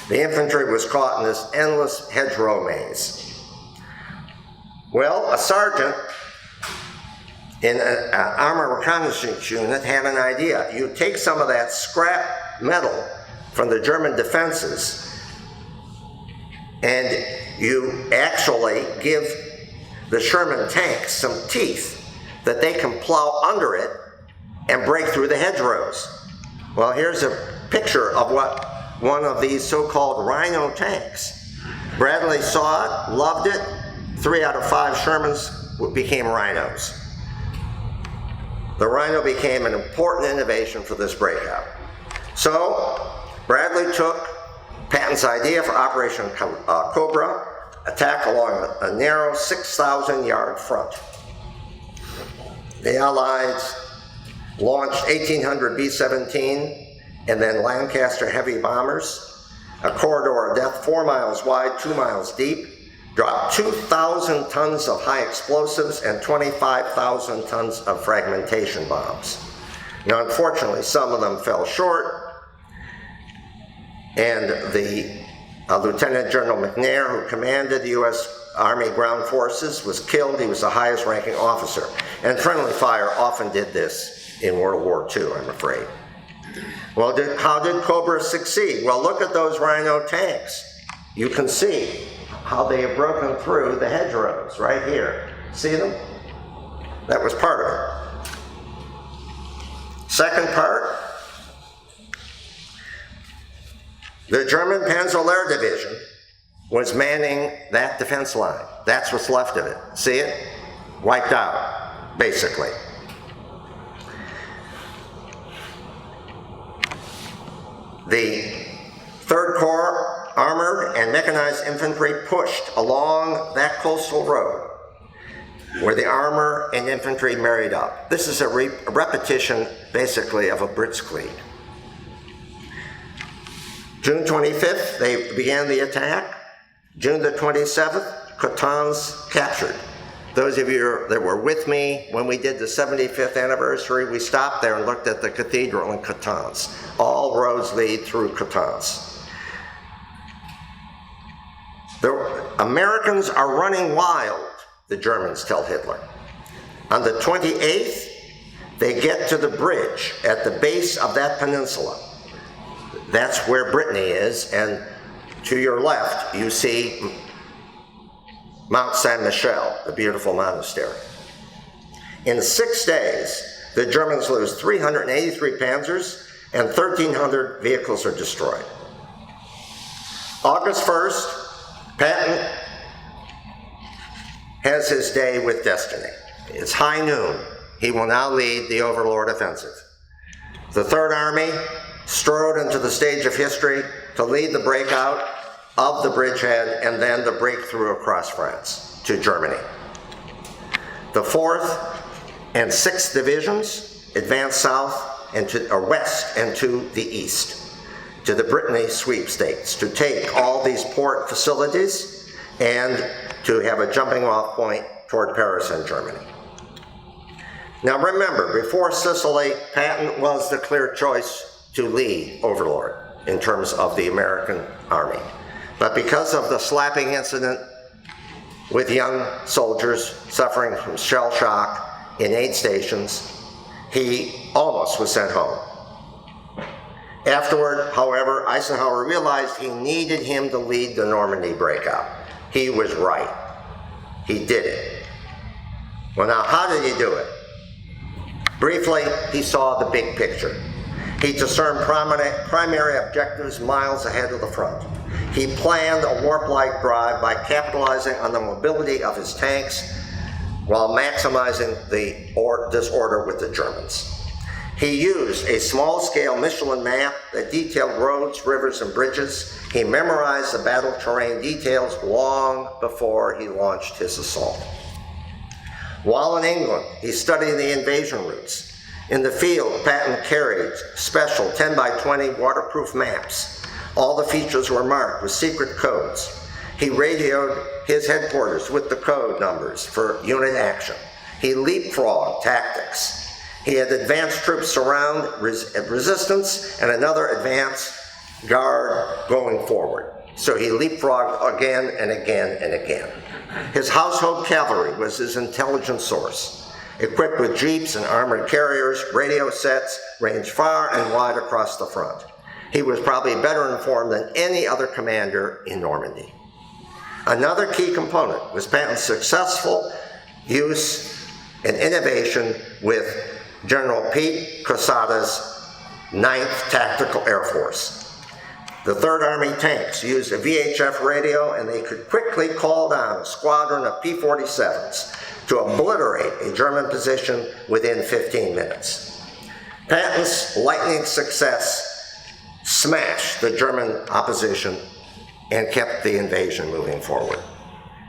The infantry was caught in this endless hedgerow maze. Well, a sergeant in an armor reconnaissance unit had an idea. You take some of that scrap metal from the German defenses and you actually give the Sherman tanks some teeth that they can plow under it and break through the hedgerows. Well, here's a picture of what one of these so-called Rhino tanks. Bradley saw it, loved it. 3 out of 5 Shermans became Rhinos. The Rhino became an important innovation for this breakout. So Bradley took Patton's idea for Operation Cobra, attack along a narrow 6,000-yard front. The Allies launched 1,800 B-17 and then Lancaster heavy bombers, a corridor of death 4 miles wide, 2 miles deep, dropped 2,000 tons of high explosives and 25,000 tons of fragmentation bombs. Now, unfortunately, some of them fell short, and the Lieutenant General McNair, who commanded the U.S. Army Ground Forces, was killed. He was the highest ranking officer. And friendly fire often did this in World War II, I'm afraid. Well, how did Cobra succeed? Well, look at those Rhino tanks. You can see how they have broken through the hedgerows right here. See them? That was part of it. Second part, the German Panzer Division was manning that defense line. That's what's left of it. See it? Wiped out, basically. The 3rd Corps armored and mechanized infantry pushed along that coastal road where the armor and infantry married up. This is a repetition, basically, of a blitzkrieg. June 25th, they began the attack. June the 27th, Coutances captured. Those of you that were with me when we did the 75th anniversary, we stopped there and looked at the cathedral in Coutances. All roads lead through Coutances. The Americans are running wild, the Germans tell Hitler. On the 28th, they get to the bridge at the base of that peninsula. That's where Brittany is, and to your left, you see Mount Saint-Michel, the beautiful monastery. In 6 days, the Germans lose 383 panzers and 1,300 vehicles are destroyed. August 1st, Patton has his day with destiny. It's high noon. He will now lead the Overlord offensive. The Third Army strode into the stage of history to lead the breakout of the bridgehead and then the breakthrough across France to Germany. The 4th and 6th divisions advanced south and west and to the east, to the Brittany sweepstakes, to take all these port facilities and to have a jumping off point toward Paris and Germany. Now remember, before Sicily, Patton was the clear choice to lead Overlord in terms of the American Army. But because of the slapping incident with young soldiers suffering from shell shock in aid stations, he almost was sent home. Afterward, however, Eisenhower realized he needed him to lead the Normandy breakout. He was right. He did it. Well, now, how did he do it? Briefly, he saw the big picture. He discerned primary objectives miles ahead of the front. He planned a warp-like drive by capitalizing on the mobility of his tanks while maximizing the disorder with the Germans. He used a small-scale Michelin map that detailed roads, rivers, and bridges. He memorized the battle terrain details long before he launched his assault. While in England, he studied the invasion routes. In the field, Patton carried special 10 by 20 waterproof maps. All the features were marked with secret codes. He radioed his headquarters with the code numbers for unit action. He leapfrogged tactics. He had advanced troops surround resistance and another advance guard going forward. So he leapfrogged again and again and again. His household cavalry was his intelligence source. Equipped with jeeps and armored carriers, radio sets ranged far and wide across the front. He was probably better informed than any other commander in Normandy. Another key component was Patton's successful use and innovation with General Pete Quesada's 9th Tactical Air Force. The 3rd Army tanks used a VHF radio, and they could quickly call down a squadron of P-47s to obliterate a German position within 15 minutes. Patton's lightning success smashed the German opposition and kept the invasion moving forward.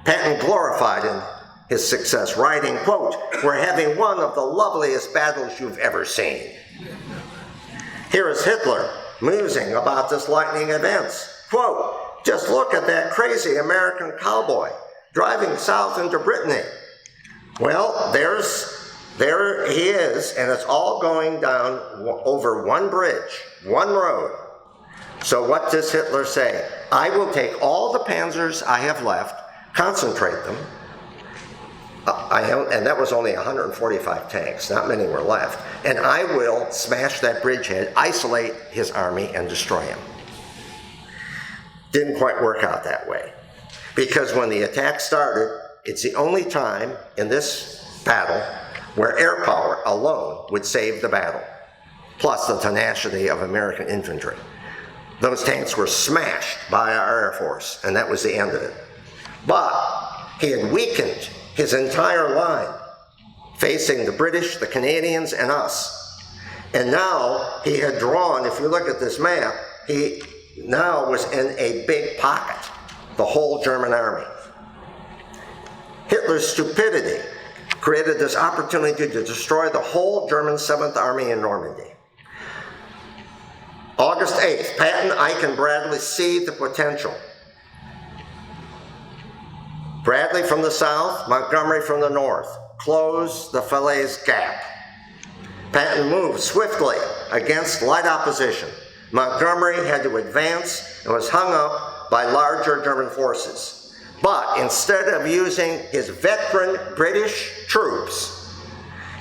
Patton glorified in his success, writing, quote, "We're having one of the loveliest battles you've ever seen." Here is Hitler musing about this lightning events. Quote, "Just look at that crazy American cowboy driving south into Brittany." Well, there he is, and it's all going down over one bridge, one road. So what does Hitler say? "I will take all the panzers I have left, concentrate them," and that was only 145 tanks, not many were left, "and I will smash that bridgehead, isolate his army, and destroy him." Didn't quite work out that way, because when the attack started, it's the only time in this battle where air power alone would save the battle, plus the tenacity of American infantry. Those tanks were smashed by our Air Force, and that was the end of it. But he had weakened his entire line, facing the British, the Canadians, and us. And now he had drawn, if you look at this map, he now was in a big pocket, the whole German army. Hitler's stupidity created this opportunity to destroy the whole German 7th Army in Normandy. August 8th, Patton, Ike, and Bradley see the potential. Bradley from the south, Montgomery from the north, close the Falaise Gap. Patton moved swiftly against light opposition. Montgomery had to advance and was hung up by larger German forces. But instead of using his veteran British troops,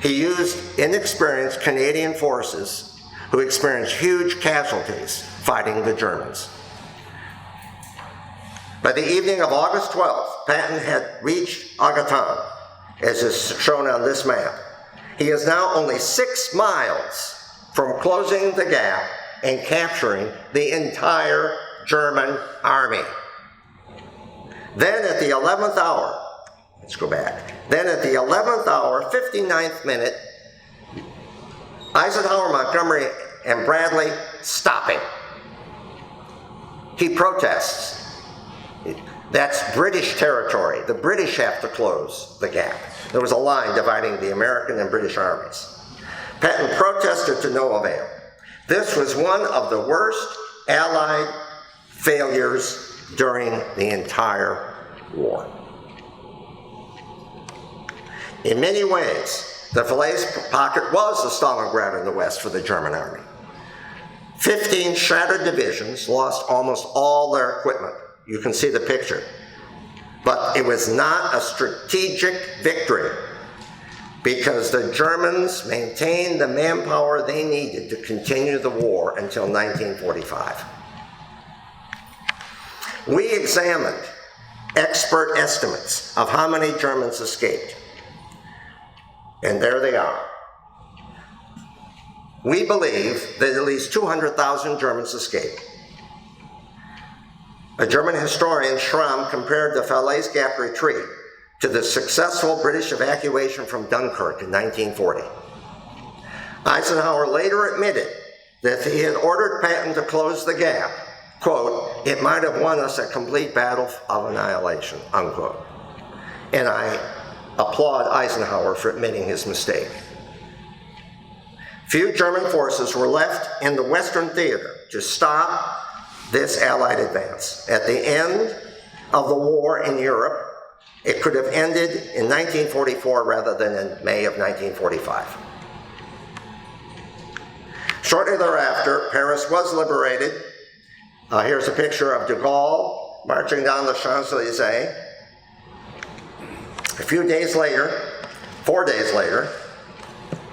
he used inexperienced Canadian forces who experienced huge casualties fighting the Germans. By the evening of August 12th, Patton had reached Agaton, as is shown on this map. He is now only 6 miles from closing the gap and capturing the entire German army. Then at the 11th hour, let's go back. Then at the 11th hour, 59th minute, Eisenhower, Montgomery, and Bradley stopping. He protests. That's British territory. The British have to close the gap. There was a line dividing the American and British armies. Patton protested to no avail. This was one of the worst Allied failures during the entire war. In many ways, the Falaise pocket was the Stalingrad in the West for the German army. 15 shattered divisions lost almost all their equipment. You can see the picture. But it was not a strategic victory because the Germans maintained the manpower they needed to continue the war until 1945. We examined expert estimates of how many Germans escaped. And there they are. We believe that at least 200,000 Germans escaped. A German historian, Schramm, compared the Falaise Gap retreat to the successful British evacuation from Dunkirk in 1940. Eisenhower later admitted that if he had ordered Patton to close the gap, quote, "it might have won us a complete battle of annihilation," unquote. And I applaud Eisenhower for admitting his mistake. Few German forces were left in the Western theater to stop this Allied advance. At the end of the war in Europe, it could have ended in 1944 rather than in May of 1945. Shortly thereafter, Paris was liberated. Here's a picture of de Gaulle marching down the Champs-Élysées. A few days later, 4 days later,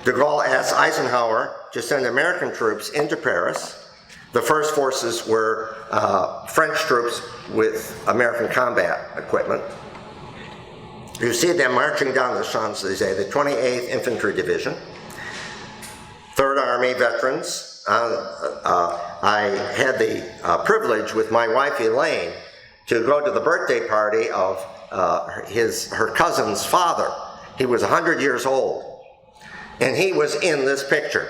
de Gaulle asked Eisenhower to send American troops into Paris The first forces were French troops with American combat equipment. You see them marching down the Champs-Élysées, the 28th Infantry Division, 3rd Army veterans. I had the privilege with my wife Elaine to go to the birthday party of her cousin's father. He was 100 years old, and he was in this picture.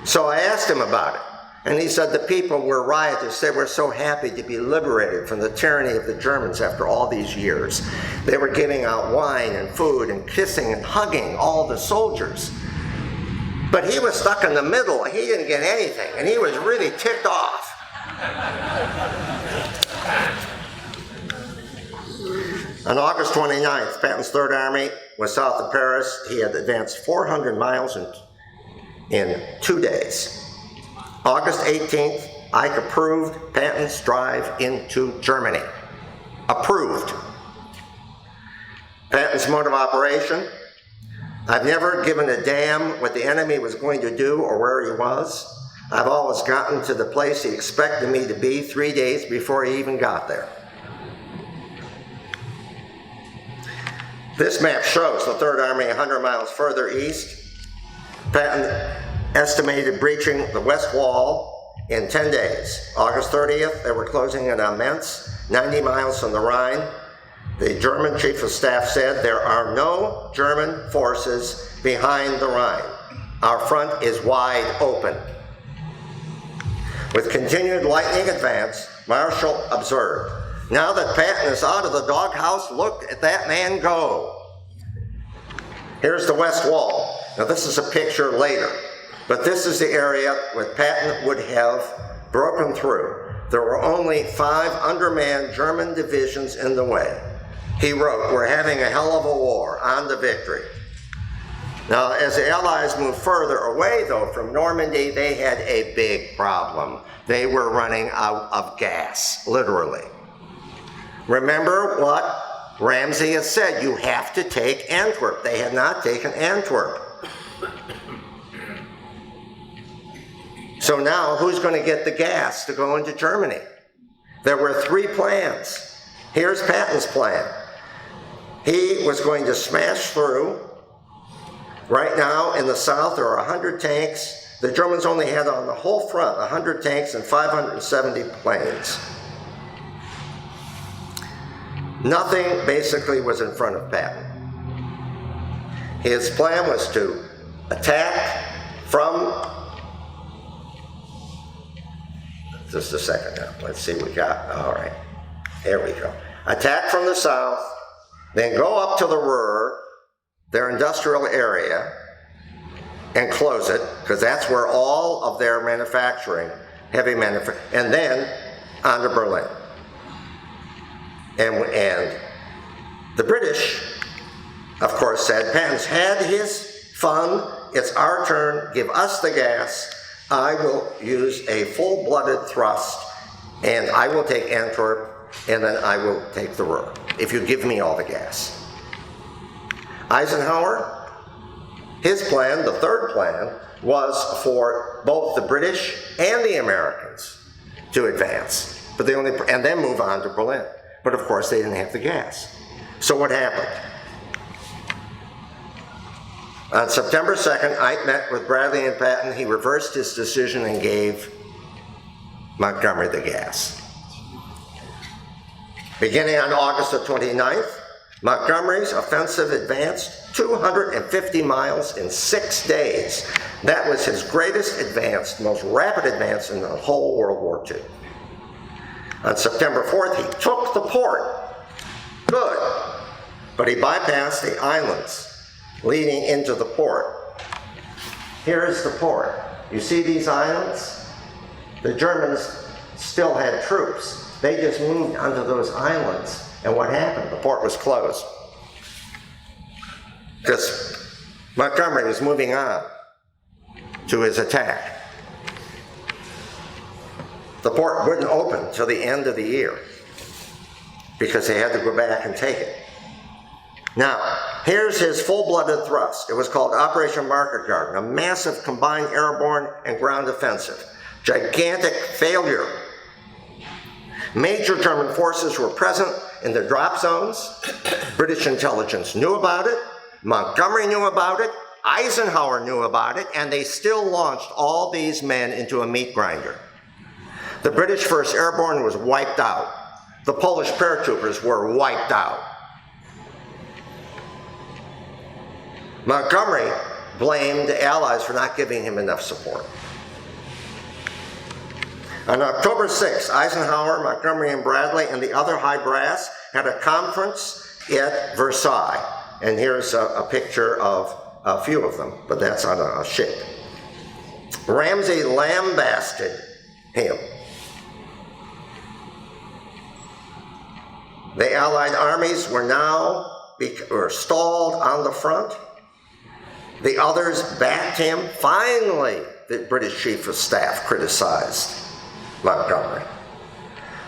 So I asked him about it, and he said the people were riotous. They were so happy to be liberated from the tyranny of the Germans after all these years. They were giving out wine and food and kissing and hugging all the soldiers. But he was stuck in the middle. He didn't get anything, and he was really ticked off. On August 29th, Patton's Third Army was south of Paris. He had advanced 400 miles in 2 days. August 18th, Ike approved Patton's drive into Germany. Approved. Patton's mode of operation: I've never given a damn what the enemy was going to do or where he was. I've always gotten to the place he expected me to be 3 days before he even got there. This map shows the Third Army 100 miles further east. Patton estimated breaching the west wall in 10 days. August 30th, they were closing in on Mentz, 90 miles from the Rhine. The German chief of staff said, there are no German forces behind the Rhine. Our front is wide open. With continued lightning advance, Marshall observed, now that Patton is out of the doghouse, look at that man go. Here's the west wall. Now this is a picture later, but this is the area where Patton would have broken through. There were only 5 undermanned German divisions in the way. He wrote, we're having a hell of a war, on to victory. Now, as the Allies moved further away, though, from Normandy, they had a big problem. They were running out of gas, literally. Remember what Ramsey has said, you have to take Antwerp. They had not taken Antwerp. So now, who's going to get the gas to go into Germany? There were 3 plans. Here's Patton's plan. He was going to smash through. Right now, in the south, there are 100 tanks. The Germans only had on the whole front 100 tanks and 570 planes. Nothing basically was in front of Patton. His plan was to attack from, just a second now, let's see what we got. All right, there we go. Attack from the south, then go up to the Ruhr, their industrial area, and close it, because that's where all of their manufacturing, heavy manufacturing, and then on to Berlin. And the British, of course, said, Patton's had his fun, it's our turn, give us the gas, I will use a full-blooded thrust, and I will take Antwerp, and then I will take the Ruhr, if you give me all the gas. Eisenhower, his plan, the third plan, was for both the British and the Americans to advance, but they only, and then move on to Berlin. But of course, they didn't have the gas. So what happened? On September 2nd, Ike met with Bradley and Patton. He reversed his decision and gave Montgomery the gas. Beginning on August the 29th, Montgomery's offensive advanced 250 miles in 6 days. That was his greatest advance, most rapid advance in the whole World War II. On September 4th, he took the port. Good. But he bypassed the islands leading into the port. Here's the port. You see these islands? The Germans still had troops. They just moved onto those islands. And what happened? The port was closed. Because Montgomery was moving on to his attack. The port wouldn't open till the end of the year because they had to go back and take it. Now, here's his full-blooded thrust. It was called Operation Market Garden, a massive combined airborne and ground offensive. Gigantic failure. Major German forces were present in the drop zones. British intelligence knew about it. Montgomery knew about it. Eisenhower knew about it, and they still launched all these men into a meat grinder. The British 1st Airborne was wiped out. The Polish paratroopers were wiped out. Montgomery blamed the Allies for not giving him enough support. On October 6, Eisenhower, Montgomery, and Bradley and the other high brass had a conference at Versailles. And here's a picture of a few of them, but that's on a ship. Ramsay lambasted him. The Allied armies were stalled on the front. The others backed him. Finally, the British Chief of Staff criticized Montgomery.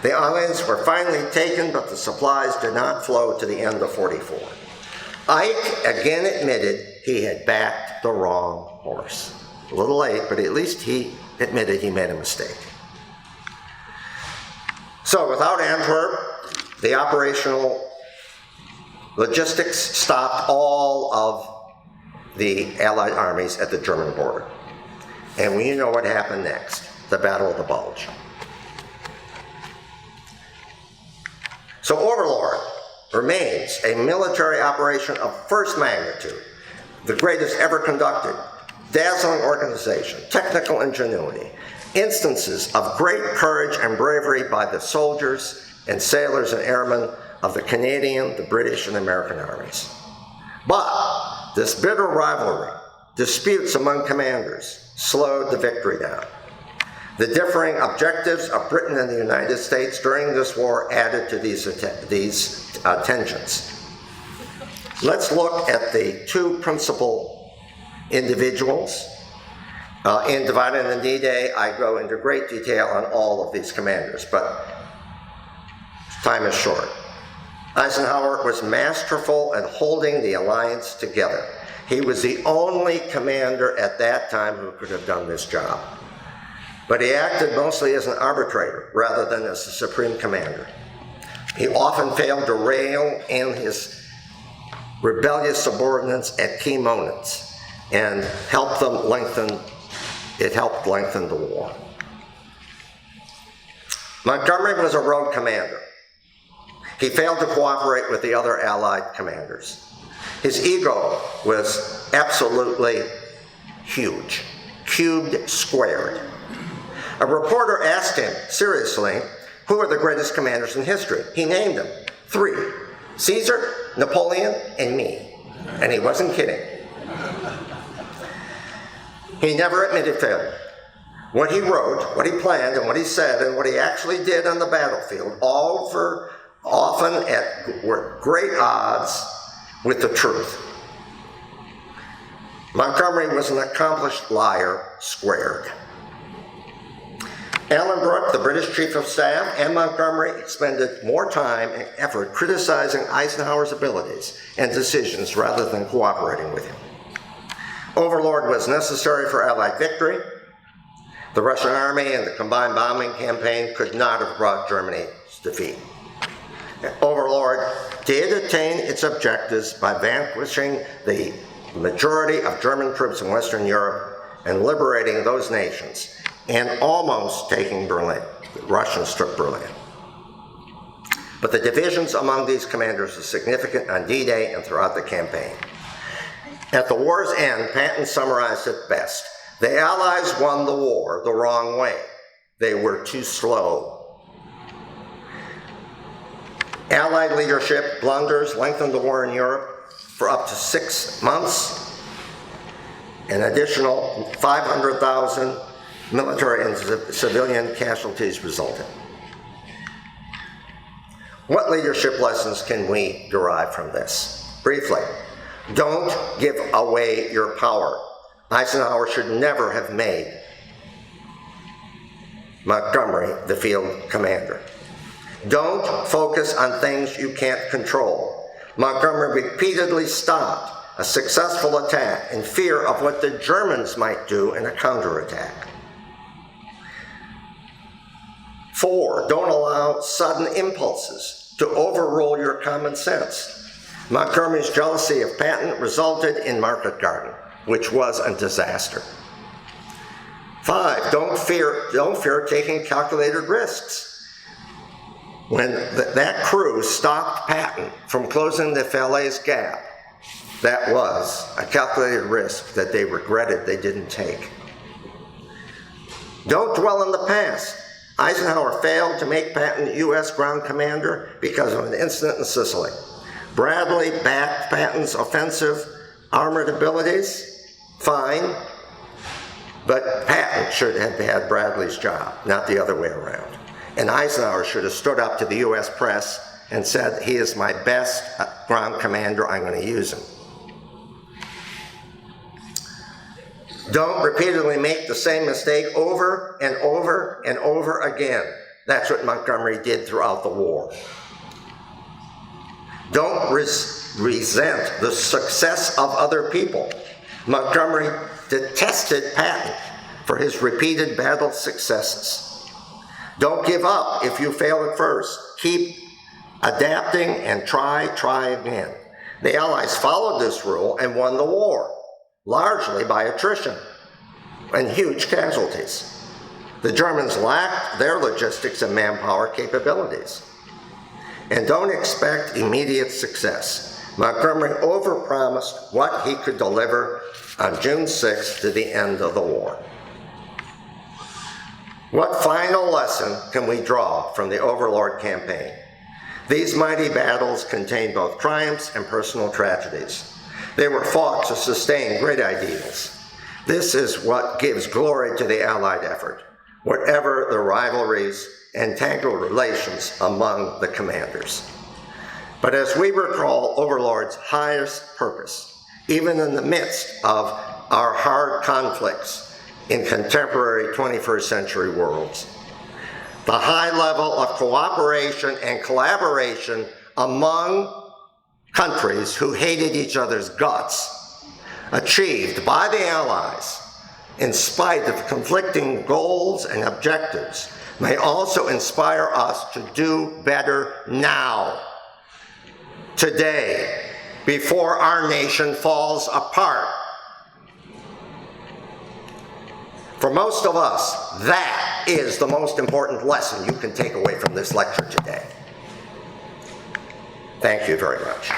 The islands were finally taken, but the supplies did not flow to the end of 44. Ike again admitted he had backed the wrong horse. A little late, but at least he admitted he made a mistake. So without Antwerp, the operational logistics stopped all of the Allied armies at the German border. And you know what happened next, the Battle of the Bulge. So Overlord remains a military operation of first magnitude, the greatest ever conducted, dazzling organization, technical ingenuity, instances of great courage and bravery by the soldiers and sailors and airmen of the Canadian, the British, and American armies. But this bitter rivalry, disputes among commanders, slowed the victory down. The differing objectives of Britain and the United States during this war added to these tensions. Let's look at the two principal individuals. In Divided and D-Day, I go into great detail on all of these commanders, but time is short. Eisenhower was masterful at holding the alliance together. He was the only commander at that time who could have done this job. But he acted mostly as an arbitrator rather than as the supreme commander. He often failed to rail in his rebellious subordinates at key moments and helped lengthen the war. Montgomery was a rogue commander. He failed to cooperate with the other Allied commanders. His ego was absolutely huge, cubed, squared. A reporter asked him, seriously, who are the greatest commanders in history? He named them, 3, Caesar, Napoleon, and me. And he wasn't kidding. He never admitted failure. What he wrote, what he planned, and what he said, and what he actually did on the battlefield, often at great odds with the truth. Montgomery was an accomplished liar, squared. Alan Brooke, the British Chief of Staff, and Montgomery expended more time and effort criticizing Eisenhower's abilities and decisions rather than cooperating with him. Overlord was necessary for Allied victory. The Russian army and the combined bombing campaign could not have brought Germany's defeat. Overlord did attain its objectives by vanquishing the majority of German troops in Western Europe and liberating those nations, and almost taking Berlin. The Russians took Berlin. But the divisions among these commanders were significant on D-Day and throughout the campaign. At the war's end, Patton summarized it best. The Allies won the war the wrong way. They were too slow. Allied leadership blunders lengthened the war in Europe for up to 6 months. An additional 500,000 military and civilian casualties resulted. What leadership lessons can we derive from this? Briefly, don't give away your power. Eisenhower should never have made Montgomery the field commander. Don't focus on things you can't control. Montgomery repeatedly stopped a successful attack in fear of what the Germans might do in a counterattack. 4, don't allow sudden impulses to overrule your common sense. Montgomery's jealousy of patent resulted in Market Garden, which was a disaster. 5, don't fear taking calculated risks. When that crew stopped Patton from closing the Falaise Gap, that was a calculated risk that they regretted they didn't take. Don't dwell on the past. Eisenhower failed to make Patton U.S. ground commander because of an incident in Sicily. Bradley backed Patton's offensive armored abilities, fine, but Patton should have had Bradley's job, not the other way around. And Eisenhower should have stood up to the U.S. press and said, he is my best ground commander, I'm going to use him. Don't repeatedly make the same mistake over and over and over again. That's what Montgomery did throughout the war. Don't resent the success of other people. Montgomery detested Patton for his repeated battle successes. Don't give up if you fail at first. Keep adapting and try again. The Allies followed this rule and won the war, largely by attrition and huge casualties. The Germans lacked their logistics and manpower capabilities. And don't expect immediate success. Montgomery overpromised what he could deliver on June 6th to the end of the war. What final lesson can we draw from the Overlord campaign? These mighty battles contain both triumphs and personal tragedies. They were fought to sustain great ideals. This is what gives glory to the Allied effort, whatever the rivalries and tangled relations among the commanders. But as we recall Overlord's highest purpose, even in the midst of our hard conflicts in contemporary 21st century worlds, the high level of cooperation and collaboration among countries who hated each other's guts, achieved by the Allies in spite of conflicting goals and objectives, may also inspire us to do better now, today, before our nation falls apart. For most of us, that is the most important lesson you can take away from this lecture today. Thank you very much.